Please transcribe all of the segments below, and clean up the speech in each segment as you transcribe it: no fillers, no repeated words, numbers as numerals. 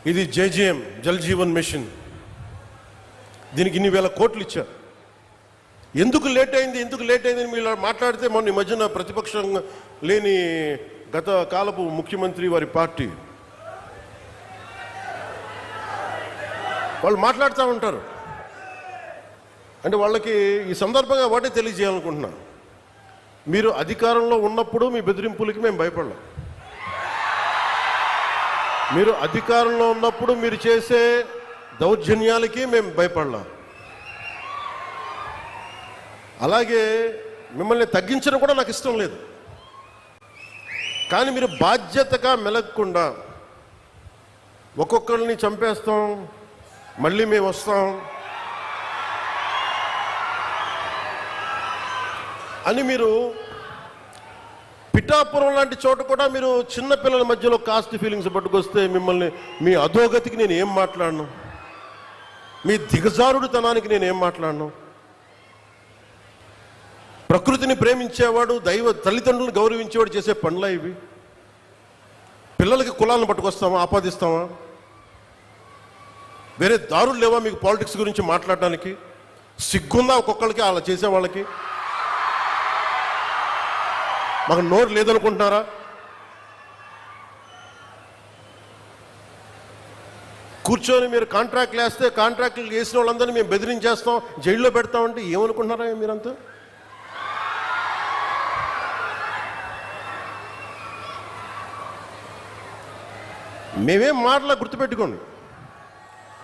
ఇది JJM Jal Jeevan machine, దీనికి ఇన్ని వేల కోట్లు ఇచ్చారు. ఎందుకు లేట్ అయింది మీరు మాట్లాడితే మొన్న ఈ మధ్యన ప్రతిపక్షం లేని గత కాలపు ముఖ్యమంత్రి వారి పార్టీ వాళ్ళు మాట్లాడుతూ ఉంటారు. అంటే వాళ్ళకి ఈ సందర్భంగా ఒకటే తెలియజేయాలనుకుంటున్నా, మీరు అధికారంలో ఉన్నప్పుడు మీ బెదిరింపులకి మేము భయపడలేం. మీరు అధికారంలో ఉన్నప్పుడు మీరు చేసే దౌర్జన్యాలకి మేము భయపడలేం. అలాగే మిమ్మల్ని తగ్గించడం కూడా నాకు ఇష్టం లేదు. కానీ మీరు బాధ్యతగా మెలగకుండా ఒక్కొక్కరిని చంపేస్తాం, మళ్ళీ మేము వస్తాం అని మీరు పిఠాపురం లాంటి చోట కూడా మీరు చిన్నపిల్లల మధ్యలో కాస్ట్ ఫీలింగ్స్ పట్టుకొస్తే మిమ్మల్ని మీ అధోగతికి నేను ఏం మాట్లాడను, మీ దిగజారుడుతనానికి నేను ఏం మాట్లాడను. ప్రకృతిని ప్రేమించేవాడు, తల్లిదండ్రులను గౌరవించేవాడు చేసే పనులా ఇవి? పిల్లలకి కులాలను పట్టుకొస్తామా, ఆపాదిస్తామా? వేరే దారులు లేవా మీకు పాలిటిక్స్ గురించి మాట్లాడడానికి? సిగ్గుందా ఒక్కొక్కరికి అలా చేసే వాళ్ళకి? మాకు నోరు లేదనుకుంటున్నారా? కూర్చొని మీరు కాంట్రాక్ట్లు వేస్తే కాంట్రాక్ట్లు వేసిన వాళ్ళందరినీ మేము బెదిరించేస్తాం, జైల్లో పెడతామంటే ఏమనుకుంటున్నారా మీరంతా? మేమేం మాటలా గుర్తుపెట్టుకోండి.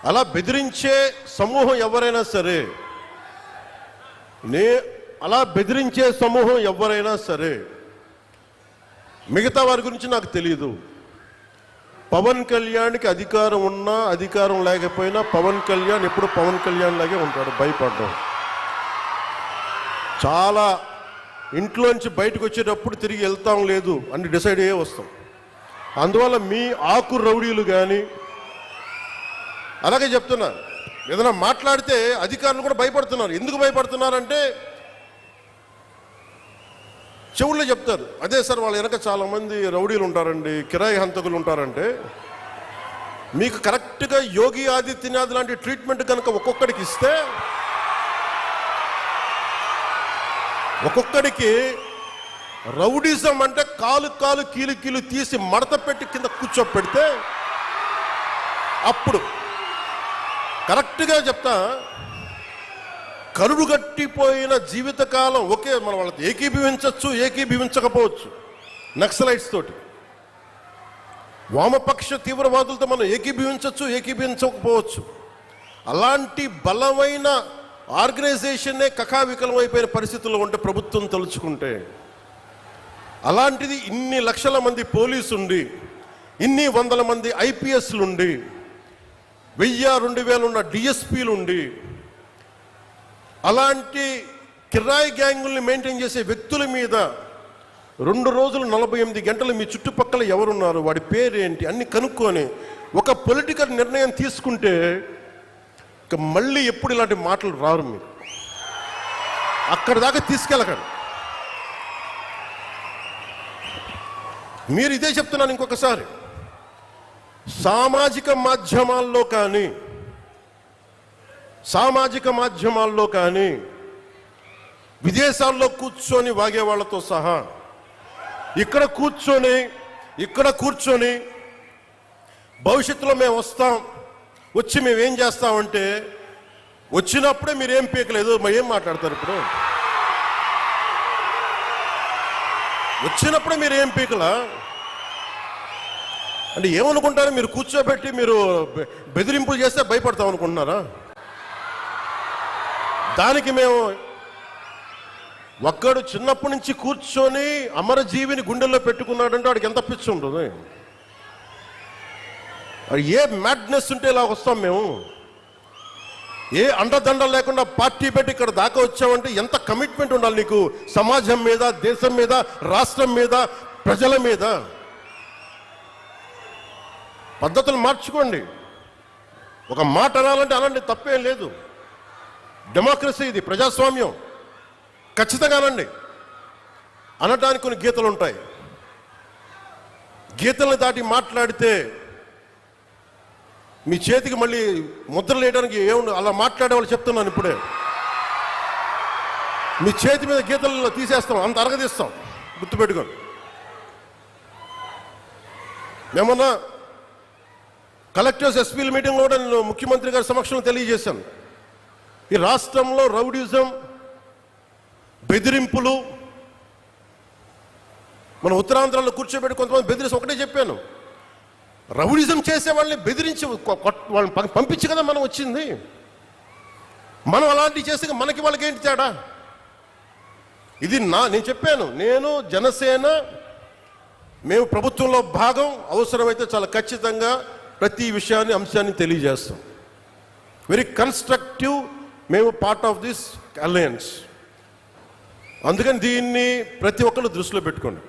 అలా బెదిరించే సమూహం ఎవరైనా సరే, అలా బెదిరించే సమూహం ఎవరైనా సరే, మిగతా వారి గురించి నాకు తెలియదు. పవన్ కళ్యాణ్కి అధికారం ఉన్నా అధికారం లేకపోయినా పవన్ కళ్యాణ్ ఎప్పుడు పవన్ కళ్యాణ్ లాగే ఉంటాడు, భయపడ్డాం. చాలా ఇంట్లోంచి బయటకు వచ్చేటప్పుడు తిరిగి వెళ్తాం లేదు అని డిసైడ్ అయ్యే వస్తాం. అందువల్ల మీ ఆకు రౌడీలు కానీ, అలాగే చెప్తున్నా, ఏదైనా మాట్లాడితే అధికారులు కూడా భయపడుతున్నారు. ఎందుకు భయపడుతున్నారంటే చెవుల్లో చెప్తారు, అదే సార్ వాళ్ళ వెనక చాలామంది రౌడీలు ఉంటారండి, కిరాయి హంతకులు ఉంటారంటే, మీకు కరెక్ట్గా యోగి ఆదిత్యనాథ్ లాంటి ట్రీట్మెంట్ కనుక ఒక్కొక్కడికి ఇస్తే, ఒక్కొక్కడికి రౌడీజం అంటే కాలు కీలు తీసి మడత పెట్టి కింద కూర్చోపెడితే, అప్పుడు కరెక్ట్గా చెప్తా, కరుడు గట్టిపోయిన జీవితకాలం ఒకే మనం వాళ్ళతో ఏకీభవించవచ్చు, ఏకీభవించకపోవచ్చు. నక్సలైట్స్ తోటి, వామపక్ష తీవ్రవాదులతో మనం ఏకీభవించవచ్చు, ఏకీభవించకపోవచ్చు. అలాంటి బలమైన ఆర్గనైజేషన్నే కకావికలం అయిపోయిన పరిస్థితుల్లో ఉంటే ప్రభుత్వం తలుచుకుంటే, అలాంటిది ఇన్ని లక్షల మంది పోలీసుండి, ఇన్ని వందల మంది ఐపీఎస్లుండి, 1000-2000 ఉన్న డిఎస్పీలుండి, అలాంటి కిరాయి గ్యాంగుల్ని మెయింటైన్ చేసే వ్యక్తుల మీద 2 రోజులు 48 గంటలు మీ చుట్టుపక్కల ఎవరున్నారు, వాడి పేరేంటి అన్ని కనుక్కొని ఒక పొలిటికల్ నిర్ణయం తీసుకుంటే ఇక మళ్ళీ ఎప్పుడు ఇలాంటి మాటలు రారు. మీరు అక్కడి దాకా తీసుకెళ్ళకండి. మీరు ఇదే చెప్తున్నాను ఇంకొకసారి, సామాజిక మాధ్యమాల్లో కానీ విదేశాల్లో కూర్చొని వాగే వాళ్ళతో సహా ఇక్కడ కూర్చొని భవిష్యత్తులో మేము వస్తాం, వచ్చి మేమేం చేస్తామంటే, వచ్చినప్పుడే మీరేం పీకలేదు, మరి ఏం మాట్లాడతారు? ఇప్పుడు వచ్చినప్పుడే మీరు ఏం పీకలా అంటే ఏమనుకుంటారు? మీరు కూర్చోబెట్టి మీరు బెదిరింపులు చేస్తే భయపడతాం అనుకుంటున్నారా? దానికి మేము ఒక్కడు చిన్నప్పటి నుంచి కూర్చొని అమరజీవిని గుండెల్లో పెట్టుకున్నాడంటే వాడికి ఎంత పిచ్చి ఉంటుంది? ఏ మ్యాడ్నెస్ ఉంటే ఇలా వస్తాం మేము? ఏ అండదండ లేకుండా పార్టీ పెట్టి ఇక్కడ దాకా వచ్చామంటే ఎంత కమిట్మెంట్ ఉండాలి నీకు, సమాజం మీద, దేశం మీద, రాష్ట్రం మీద, ప్రజల మీద. పద్ధతులు మార్చుకోండి. ఒక మాట అనాలంటే అలాంటి తప్పేం లేదు. డెమోక్రసీ ఇది, ప్రజాస్వామ్యం. ఖచ్చితంగా అనండి. అనటానికి కొన్ని గీతలు ఉంటాయి. గీతలను దాటి మాట్లాడితే మీ చేతికి మళ్ళీ ముద్రలు వేయడానికి ఏముంది, అలా మాట్లాడే వాళ్ళు చెప్తున్నాను ఇప్పుడే. మీ చేతి మీద గీతలు తీసేస్తాం, అంత అరగదీస్తాం, గుర్తుపెట్టుకోండి. మేమన్నా కలెక్టర్స్ ఎస్పీల మీటింగ్లో కూడా నేను ముఖ్యమంత్రి గారి సమక్షంలో తెలియజేశాను, ఈ రాష్ట్రంలో రౌడీజం, బెదిరింపులు, మన ఉత్తరాంధ్రలో కూర్చోబెట్టి కొంతమంది బెదిరించి ఒకటే చెప్పాను, రౌడీజం చేసే వాళ్ళని బెదిరించి వాళ్ళని పంపించి కదా మనం వచ్చింది. మనం అలాంటివి చేస్తే మనకి వాళ్ళకి ఏంటి తేడా? ఇది నేను చెప్పాను, నేను జనసేన మేము ప్రభుత్వంలో భాగం, అవసరమైతే చాలా ఖచ్చితంగా ప్రతి విషయాన్ని అంశాన్ని తెలియజేస్తాం. వెరీ కన్స్ట్రక్టివ్, మేము పార్ట్ ఆఫ్ దిస్ అలయన్స్. అందుకని దీన్ని ప్రతి ఒక్కరు దృష్టిలో పెట్టుకోండి.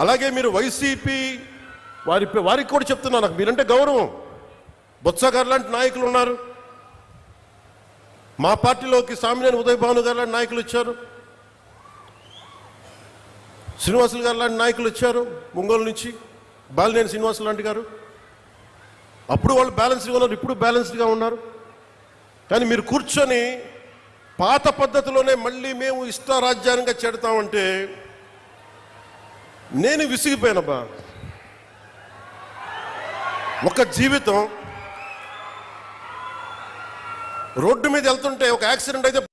అలాగే మీరు వైసీపీ వారికి కూడా చెప్తున్నా, నాకు మీరంటే గౌరవం. బొత్స గారు లాంటి నాయకులు ఉన్నారు, మా పార్టీలోకి సామినేని ఉదయ్ భాను గారు లాంటి నాయకులు వచ్చారు, శ్రీనివాసులు గారు లాంటి నాయకులు వచ్చారు ఒంగోలు నుంచి, బాలినేని శ్రీనివాసులు లాంటి గారు. అప్పుడు వాళ్ళు బ్యాలెన్స్డ్గా ఉన్నారు, ఇప్పుడు బ్యాలెన్స్డ్గా ఉన్నారు. కానీ మీరు కూర్చొని పాత పద్ధతిలోనే మళ్ళీ మేము ఇష్టారాజ్యాంగంగా చెడతామంటే నేను విసిగిపోయానబ్బా. ఒక జీవితం రోడ్డు మీద వెళ్తుంటే ఒక యాక్సిడెంట్ అయితే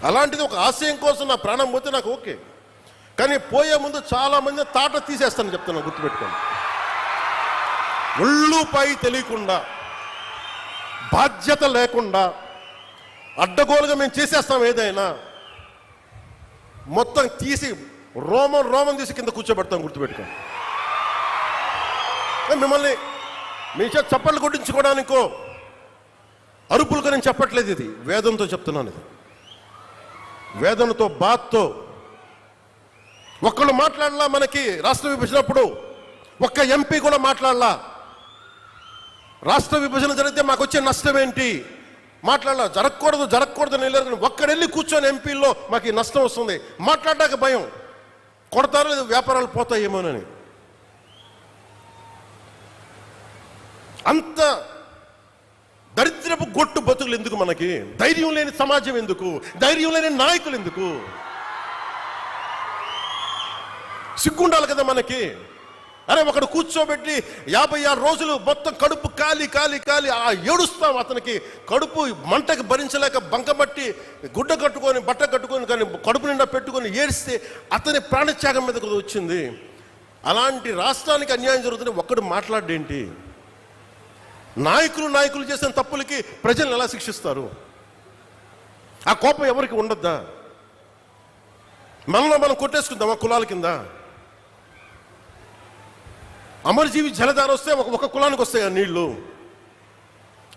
అలాంటిది ఒక ఆశయం కోసం నా ప్రాణం పోతే నాకు ఓకే, కానీ పోయే ముందు చాలా మంది తాట తీసేస్తాను చెప్తాను, గుర్తుపెట్టుకోండి. ఒళ్ళుపై తెలియకుండా, బాధ్యత లేకుండా, అడ్డగోలుగా మేము చేసేస్తాం ఏదైనా, మొత్తం తీసి రోమం తీసి కింద కూర్చోబెడతాం, గుర్తుపెట్టుకోండి. మిమ్మల్ని మీ చేత చప్పట్లు కొట్టించుకోవడానికో అరుపులుగా నేను చెప్పట్లేదు, ఇది వేదంతో చెప్తున్నాను. ఇది వేదనతో, బాధతో. ఒక్కళ్ళు మాట్లాడలా, మనకి రాష్ట్ర విభజనప్పుడు ఒక్క ఎంపీ కూడా మాట్లాడలా. రాష్ట్ర విభజన జరిగితే మాకు వచ్చే నష్టం ఏంటి మాట్లాడాల. జరగకూడదు నేను ఒక్కడెళ్ళి కూర్చొని ఎంపీల్లో మాకు ఈ నష్టం వస్తుంది మాట్లాడడానికి భయం, కొడతారో లేదు వ్యాపారాలు పోతాయేమోనని. అంత దరిద్రపు గొట్టు బతుకులు ఎందుకు మనకి? ధైర్యం లేని సమాజం ఎందుకు? ధైర్యం లేని నాయకులు ఎందుకు? సిగ్గుండాలి కదా మనకి. అరే ఒకడు కూర్చోబెట్టి 56 రోజులు మొత్తం కడుపు కాలి ఏడుస్తాం, అతనికి కడుపు మంటకి భరించలేక బంకబట్టి గుడ్డ కట్టుకొని బట్ట కట్టుకొని కానీ కడుపు నిండా పెట్టుకొని ఏడిస్తే అతని ప్రాణత్యాగం మీద వచ్చింది. అలాంటి రాష్ట్రానికి అన్యాయం జరుగుతుంది, ఒక్కడు మాట్లాడేంటి? నాయకులు చేసిన తప్పులకి ప్రజలను ఎలా శిక్షిస్తారు? ఆ కోపం ఎవరికి ఉండద్దా? మనం కొట్టేసుకుందామా కులాల కింద? అమరజీవి జలధార వస్తే ఒక కులానికి వస్తాయి ఆ నీళ్లు.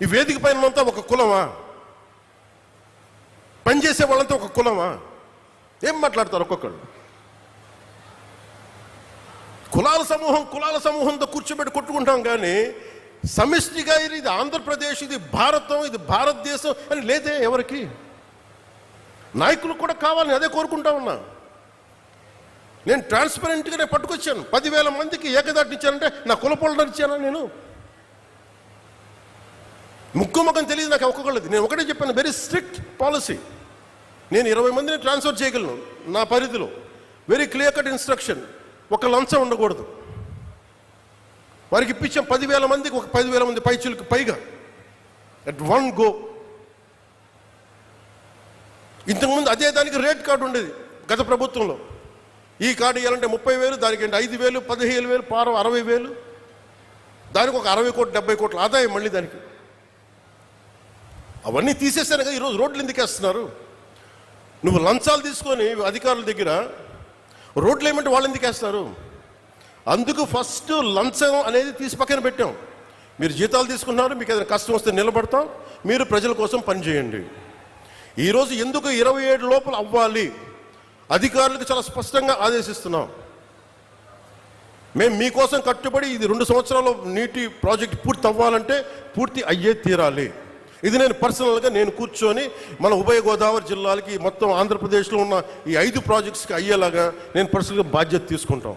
ఈ వేదిక పైన అంతా ఒక కులమా? పనిచేసే వాళ్ళంతా ఒక కులమా? ఏం మాట్లాడతారు ఒక్కొక్కరు? కులాల సమూహంతో కూర్చోబెట్టి కొట్టుకుంటాం, కానీ సమిష్టిగా ఇది ఆంధ్రప్రదేశ్, ఇది భారతం, ఇది భారతదేశం అని లేదే ఎవరికి. నాయకులు కూడా కావాలని అదే కోరుకుంటా ఉన్నా. నేను ట్రాన్స్పరెంట్గానే పట్టుకొచ్చాను. 10,000 మందికి ఏకదాటిని ఇచ్చానంటే నా కులపోళ్ళని ఇచ్చానా? నేను ముఖం తెలియదు నాకు ఒక్కొక్కళ్ళది. నేను ఒకటే చెప్పాను, వెరీ స్ట్రిక్ట్ పాలసీ. నేను 20 మందిని ట్రాన్స్ఫర్ చేయగలను నా పరిధిలో. వెరీ క్లియర్ కట్ ఇన్స్ట్రక్షన్, ఒక లంచం ఉండకూడదు. వారికి ఇప్పించాం 10,000 మందికి, ఒక 10,000 మంది పైచులకు పైగా అట్ వన్ గో. ఇంతకుముందు అదే దానికి రేట్ కార్డు ఉండేది గత ప్రభుత్వంలో. ఈ కార్డు ఇవ్వాలంటే 30,000, దానికి 5,000, 15,000, పారం 60,000, దానికి ఒక 60 కోట్లు 70 కోట్ల ఆదాయం మళ్ళీ దానికి. అవన్నీ తీసేసాను కదా. ఈరోజు రోడ్లు ఎందుకు వేస్తున్నారు? నువ్వు లంచాలు తీసుకొని అధికారుల దగ్గర రోడ్లు ఏమంటే వాళ్ళు ఎందుకు వేస్తారు? అందుకు ఫస్ట్ లంచం అనేది తీసి పక్కన పెట్టాం. మీరు జీతాలు తీసుకున్నారు, మీకు ఏదైనా కష్టం వస్తే నిలబడతాం, మీరు ప్రజల కోసం పనిచేయండి. ఈరోజు ఎందుకు 27 లోపల అవ్వాలి అధికారులకు చాలా స్పష్టంగా ఆదేశిస్తున్నాం. మేము మీకోసం కట్టుబడి ఇది 2 సంవత్సరాల్లో నీటి ప్రాజెక్ట్ పూర్తి అవ్వాలంటే పూర్తి అయ్యే తీరాలి. ఇది నేను పర్సనల్గా నేను కూర్చొని మన ఉభయ గోదావరి జిల్లాలకి మొత్తం ఆంధ్రప్రదేశ్లో ఉన్న ఈ 5 ప్రాజెక్ట్స్కి అయ్యేలాగా నేను పర్సనల్గా బాధ్యత తీసుకుంటాం.